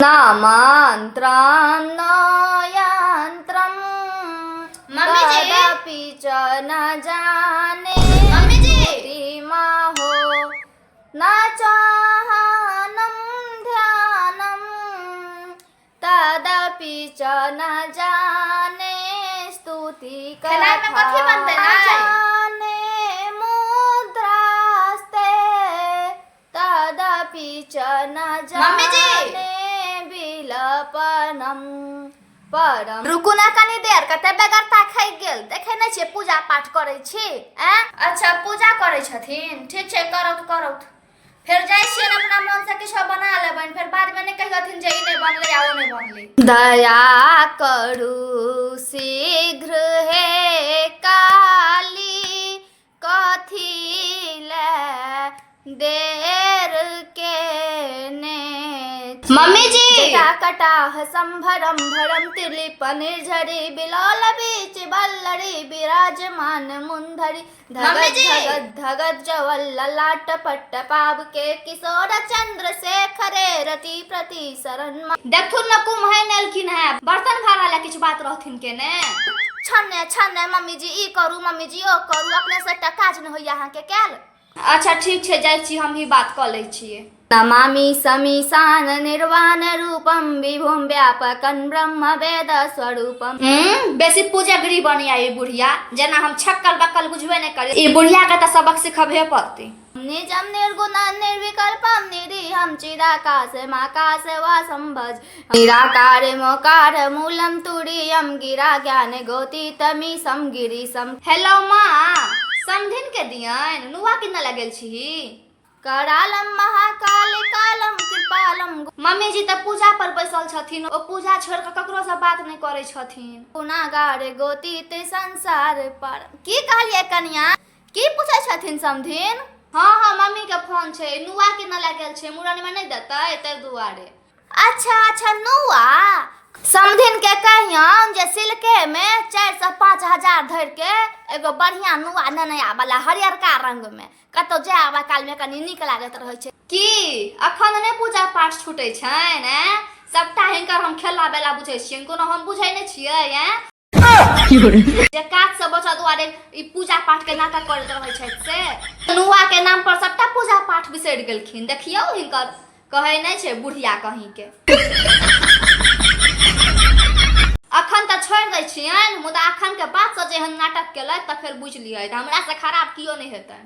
नामांत्रं न यंत्रं मम्मी जी तदपि च न जाने मम्मी जी हो न चाहनं ध्यानं तदपि च न जाने स्तुति खिलाए में कथी बनते ना जाने मुद्रास्ते तदपि च न मम्मी जी जाने विलपनम परम। रुकू ना कनी देर कते बेगरता खाइ गेल देखे नै छे पूजा पाठ करै छी अच्छा पूजा करै छथिन ठीक छै करौत करौत फिर जाइ छियै अपना मन से किछो बना लेबन फिर बाद में नै कहथिन जे ई नै बनले आ ओ नै बनले। दया करू शीघ्र हे काली कथी ले देर के ने मम्मी जी कटाह संभरम भरम तिलिप निर्झरी बिलोल बीच बल्लरी विराजमान मुंधरी मम्मी जी धगत धगत जवल ललाट पट्ट पाव के किशोर चंद्र शेखरे रति प्रति शरण देखथुन न कुम है नेलखिन है बर्तन भाड़ा ले किछ बात रहथिन के ने छन्ने छन्ने मम्मी जी ई करू मम्मी जी ओ करू अपने से एकटा काज न होइया अहाँ के कैल। अच्छा ठीक छै जाइ छी हम ही बात क लै छियै। नमामि समीशान निर्वाण रूपम विभुम व्यापकं ब्रह्म वेद स्वरूपम। बेसी पूजागिरी बनिया ई बुढ़िया जेना हम छक्कल बक्कल बुझबे नै करी ई बुढ़िया के त सबक सिखबे पड़ती। निजम निर्गुणं निर्विकल्पं निरीहं चिदाकाशमाकाश वासंभज निराकार मोकार मूलम तुरीयं गिरा ज्ञान गोतीतमीशं गिरीशं। हेलो माँ समधिन के दियन नुआ किन लगेल छी करालम महाकाल कालम कृपालम। मम्मी जी त पूजा पर बैसल छथिन ओ पूजा छोड़ के ककरो से बात नहीं करे छथिन। गुनागार गोतीत संसार पर की कहलिए कन्या की पूछे छथिन समधिन। हाँ हाँ मम्मी के फोन छै नुआ किन लगेल छै मुरन में नहीं देतै तै दुआरे। अच्छा अच्छा नुआ समधिन के कहियन जे सिल्के में 4 से 5 हजार धर के एगो बढ़िया नुआ नया वाला हरियरका रंग में कतो जाए काल में कनी नीक लागत रहे छै। की अखन ने पूजा पाठ छूटे छैन सबटा हिनकर हम खेला बेला बुझै छियन कोनो हम बुझै नै छियै जे काज से बचा दुआरे ई पूजा पाठ के नाटक करैत रहै छै से नुआ के नाम पर सबटा पूजा पाठ बिसरि गेलखिन देखियौ हिनकर कहै नै छै बुढ़िया कहीं के। अखन त छोड़ दै छियन मुदा अखन के बाद से जेहन नाटक केलै त फेर बुझ लियै हमरा से खराब कियो नै हेतै।